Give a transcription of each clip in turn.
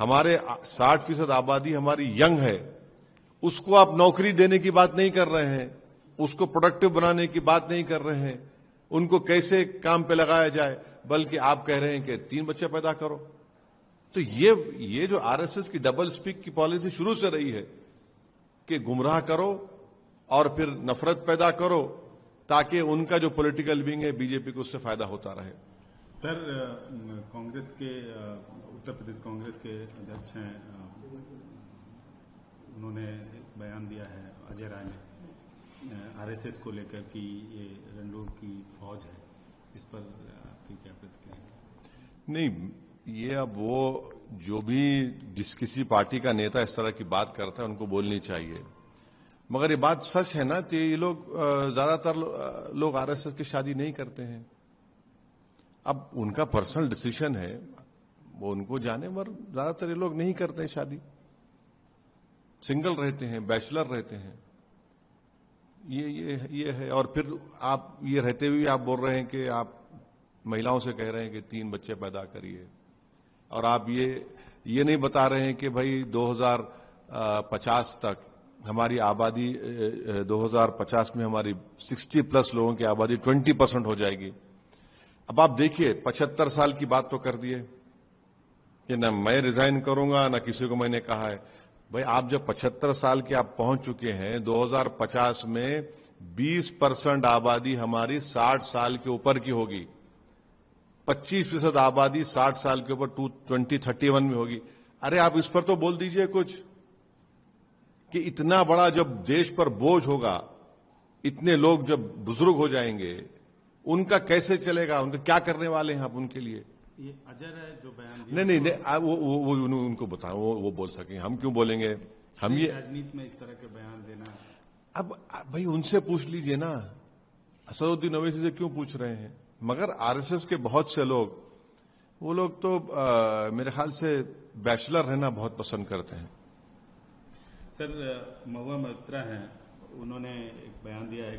ہمارے 60% آبادی ہماری ینگ ہے، اس کو آپ نوکری دینے کی بات نہیں کر رہے ہیں، اس کو پروڈکٹیو بنانے کی بات نہیں کر رہے ہیں، ان کو کیسے کام پہ لگایا جائے، بلکہ آپ کہہ رہے ہیں کہ 3 بچے پیدا کرو. تو یہ جو آر ایس ایس کی ڈبل سپیک کی پالیسی شروع سے رہی ہے کہ گمراہ کرو اور پھر نفرت پیدا کرو تاکہ ان کا جو پولیٹیکل ونگ ہے بی جے پی کو اس سے فائدہ ہوتا رہے. سر، کانگریس کے اتر پردیش کانگریس کے ادھیکش ہیں، انہوں نے ایک بیان دیا ہے اجے رائے نے آر ایس ایس کو لے کر کہ یہ رنڈور کی فوج ہے، اس پر آپ کی کیا پرتکریا ہے؟ نہیں، یہ اب وہ جو بھی جس کسی پارٹی کا نیتا اس طرح کی بات کرتا ہے ان کو بولنی چاہیے، مگر یہ بات سچ ہے نا کہ یہ لوگ زیادہ تر لوگ آر ایس ایس کی شادی نہیں کرتے ہیں. اب ان کا پرسنل ڈیسیشن ہے، وہ ان کو جانے، مگر زیادہ تر یہ لوگ نہیں کرتے شادی، سنگل رہتے ہیں، بیچلر رہتے ہیں. یہ ہے. اور پھر آپ یہ رہتے ہوئے آپ بول رہے ہیں کہ آپ مہیلاؤں سے کہہ رہے ہیں کہ 3 بچے پیدا کریے، اور آپ یہ نہیں بتا رہے ہیں کہ بھائی 2050 تک ہماری آبادی 2050 میں ہماری 60+ لوگوں کی آبادی 20% ہو جائے گی. اب آپ دیکھیے 75 سال کی بات تو کر دیے کہ نہ میں ریزائن کروں گا نہ کسی کو میں نے کہا ہے. بھائی آپ جب 75 سال کے آپ پہنچ چکے ہیں، 2050 میں 20% آبادی ہماری 60 سال کے اوپر کی ہوگی، 25% آبادی 60 سال کے اوپر 2031 میں ہوگی. ارے آپ اس پر تو بول دیجئے کچھ کہ اتنا بڑا جب دیش پر بوجھ ہوگا، اتنے لوگ جب بزرگ ہو جائیں گے، ان کا کیسے چلے گا؟ ان کا کیا کرنے والے ہیں آپ ان کے لیے؟ یہ اجر ہے جو بیان دیا. نہیں، وہ ان کو بتائیں، وہ بول سکیں، ہم کیوں بولیں گے؟ ہم یہ راجنیتی میں اس طرح کے بیان دینا. اب بھائی ان سے پوچھ لیجئے نا، اسدالدین اویسی سے کیوں پوچھ رہے ہیں؟ مگر آر ایس ایس کے بہت سے لوگ، وہ لوگ تو میرے خیال سے بیچلر رہنا بہت پسند کرتے ہیں. سر، مہوا موئترا ہیں، انہوں نے ایک بیان دیا ہے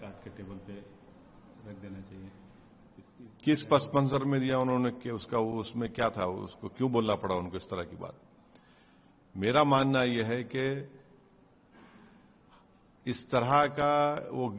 کاٹ کے ٹیبل پہ رکھ دینا چاہیے. کس پس منظر میں دیا انہوں نے کہ اس میں کیا تھا؟ اس کو کیوں بولنا پڑا ان کو اس طرح کی بات؟ میرا ماننا یہ ہے کہ اس طرح کا وہ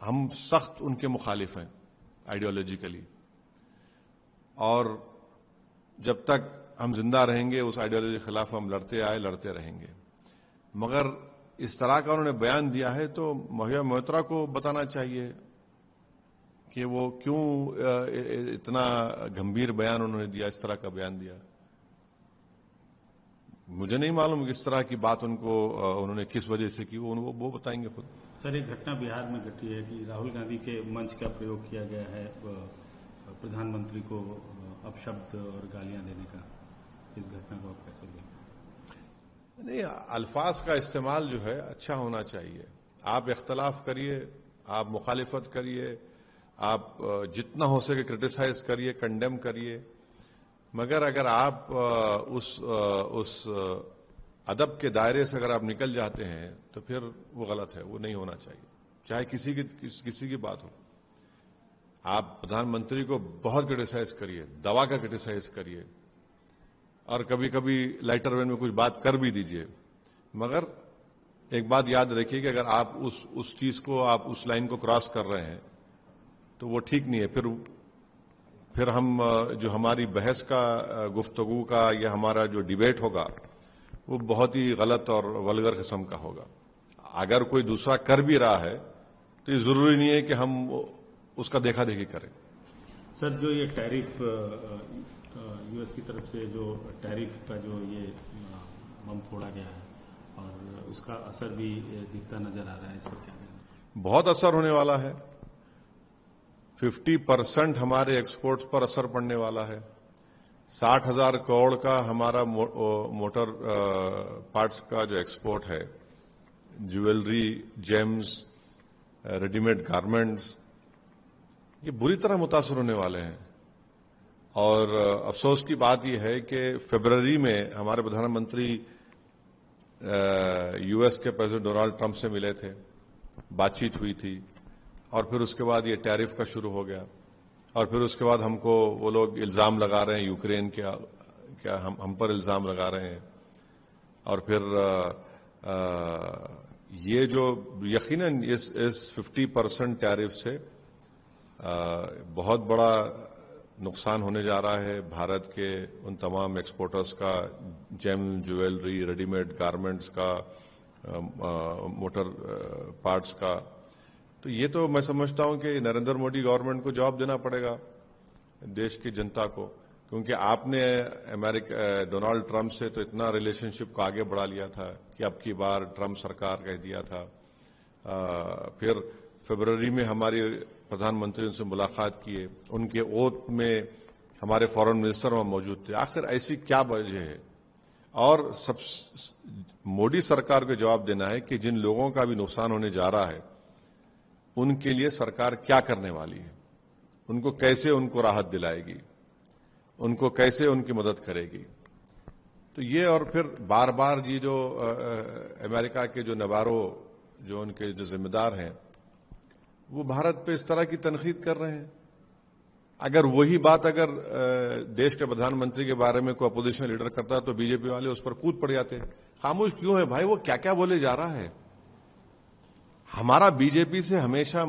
ہم سخت ان کے مخالف ہیں آئیڈیالوجیکلی، اور جب تک ہم زندہ رہیں گے اس آئیڈیالوجی کے خلاف ہم لڑتے آئے، لڑتے رہیں گے. مگر اس طرح کا انہوں نے بیان دیا ہے تو مہوا موئترا کو بتانا چاہیے کہ وہ کیوں اتنا گمبھیر بیان انہوں نے دیا، اس طرح کا بیان دیا. مجھے نہیں معلوم کہ اس طرح کی بات انہوں نے کس وجہ سے کی، وہ بتائیں گے خود. سر، ایک گھٹنا بہار میں گھٹی ہے کہ راہل گاندھی کے منچ کا پریوگ کیا گیا ہے پردھان منتری کو اپشبد اور گالیاں دینے کا. اس گھٹنا کو آپ کیسے دیکھیں؟ نہیں، الفاظ کا استعمال جو ہے اچھا ہونا چاہیے. آپ اختلاف کریے، آپ مخالفت کریے، آپ جتنا ہو سکے کرٹیسائز کریے، کنڈیم کریے، مگر اگر آپ اس ادب کے دائرے سے اگر آپ نکل جاتے ہیں تو پھر وہ غلط ہے، وہ نہیں ہونا چاہیے، چاہے کسی کی بات ہو. آپ پردھان منتری کو بہت کرٹیسائز کریے، دوا کا کرٹیسائز کریے، اور کبھی کبھی لائٹر وین میں کچھ بات کر بھی دیجئے، مگر ایک بات یاد رکھیے کہ اگر آپ اس چیز کو، آپ اس لائن کو کراس کر رہے ہیں تو وہ ٹھیک نہیں ہے. پھر ہم جو ہماری بحث کا، گفتگو کا، یا ہمارا جو ڈیبیٹ ہوگا وہ بہت ہی غلط اور ولگر قسم کا ہوگا. اگر کوئی دوسرا کر بھی رہا ہے تو یہ ضروری نہیں ہے کہ ہم اس کا دیکھا دیکھی کریں. سر، جو یہ ٹیرف یو ایس کی طرف سے جو ٹیرف کا جو یہ بم پھوڑا گیا ہے اور اس کا اثر بھی دکھتا نظر آ رہا ہے، اس پر کیا کہنا؟ بہت اثر ہونے والا ہے. 50% ہمارے ایکسپورٹس پر اثر پڑنے والا ہے. 60,000 کروڑ کا ہمارا موٹر پارٹس کا جو ایکسپورٹ ہے، jewellery, James, ready made garments, یہ بری طرح متاثر ہونے والے ہیں. اور افسوس کی بات یہ ہے کہ فروری میں ہمارے پردھان منتری یو ایس کے پریزیڈنٹ ڈونلڈ ٹرمپ سے ملے تھے، بات چیت ہوئی تھی، اور پھر اس کے بعد یہ ٹیرف کا شروع ہو گیا. اور پھر اس کے بعد ہم کو وہ لوگ الزام لگا رہے ہیں یوکرین کیا ہم پر الزام لگا رہے ہیں. اور پھر یہ جو یقیناً اس 50% ٹیرف سے بہت بڑا نقصان ہونے جا رہا ہے بھارت کے ان تمام ایکسپورٹرز کا، جیم جویلری، ریڈی میڈ گارمنٹس کا، موٹر پارٹس کا. تو یہ تو میں سمجھتا ہوں کہ نریندر مودی گورنمنٹ کو جواب دینا پڑے گا دیش کی جنتا کو، کیونکہ آپ نے ڈونالڈ ٹرمپ سے تو اتنا ریلیشن شپ کو آگے بڑھا لیا تھا کہ اب کی بار ٹرمپ سرکار کہہ دیا تھا. پھر فروری میں ہماری پردھان منتری ان سے ملاقات کیے، ان کے اوت میں ہمارے فارن منسٹر وہاں موجود تھے. آخر ایسی کیا وجہ ہے؟ اور مودی سرکار کو جواب دینا ہے کہ جن لوگوں کا بھی نقصان ہونے جا رہا ہے ان کے لیے سرکار کیا کرنے والی ہے، ان کو کیسے ان کو راحت دلائے گی، ان کو کیسے ان کی مدد کرے گی. تو یہ اور پھر بار بار یہ جو امریکہ کے جو نوارو جو ان کے جو ذمہ دار ہیں وہ بھارت پہ اس طرح کی تنقید کر رہے ہیں. اگر وہی بات اگر دیش کے پردھان منتری کے بارے میں کوئی اپوزیشن لیڈر کرتا تو بی جے پی والے اس پر کود پڑ جاتے. خاموش کیوں ہے بھائی؟ وہ کیا کیا بولے جا رہا ہے. ہمارا بی جے پی سے ہمیشہ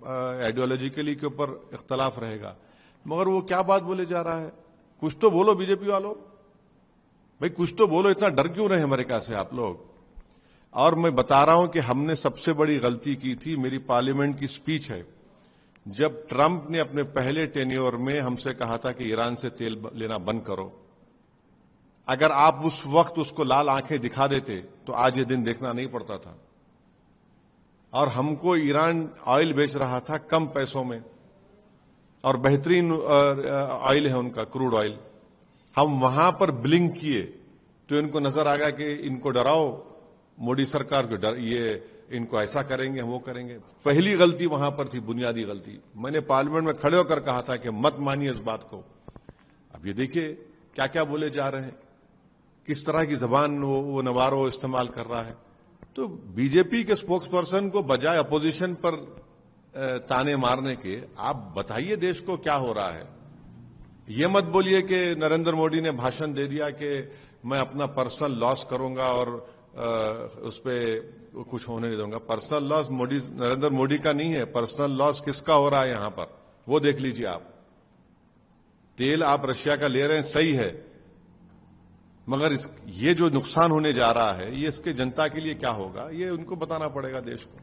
آئیڈیالوجیکلی کے اوپر اختلاف رہے گا، مگر وہ کیا بات بولے جا رہا ہے؟ کچھ تو بولو بی جے پی والوں، بھائی کچھ تو بولو. اتنا ڈر کیوں رہے امریکہ سے آپ لوگ؟ اور میں بتا رہا ہوں کہ ہم نے سب سے بڑی غلطی کی تھی. میری پارلیمنٹ کی سپیچ ہے جب ٹرمپ نے اپنے پہلے ٹینیور میں ہم سے کہا تھا کہ ایران سے تیل لینا بند کرو. اگر آپ اس وقت اس کو لال آنکھیں دکھا دیتے تو آج یہ دن دیکھنا نہیں پڑتا تھا. اور ہم کو ایران آئل بیچ رہا تھا کم پیسوں میں، اور بہترین آئل ہے ان کا، کروڈ آئل. ہم وہاں پر بلنک کیے تو ان کو نظر آ گیا کہ ان کو ڈراؤ، مودی سرکار کو یہ ان کو ایسا کریں گے، ہم وہ کریں گے. پہلی غلطی وہاں پر تھی، بنیادی غلطی. میں نے پارلیمنٹ میں کھڑے ہو کر کہا تھا کہ مت مانیے اس بات کو. اب یہ دیکھیے کیا کیا بولے جا رہے ہیں، کس طرح کی زبان وہ نوارو استعمال کر رہا ہے. تو بی جے پی کے اسپوکس پرسن کو بجائے اپوزیشن پر تانے مارنے کے آپ بتائیے دیش کو کیا ہو رہا ہے. یہ مت بولیے کہ نریندر مودی نے بھاشن دے دیا کہ میں اپنا پرسنل لاس کروں گا اور اس پہ کچھ ہونے نہیں دوں گا. پرسنل لاس نریندر مودی کا نہیں ہے، پرسنل لاس کس کا ہو رہا ہے یہاں پر وہ دیکھ لیجیے. آپ تیل آپ رشیا کا لے رہے ہیں، صحیح ہے، مگر یہ جو نقصان ہونے جا رہا ہے یہ اس کے جنتا کے لیے کیا ہوگا، یہ ان کو بتانا پڑے گا دیش کو.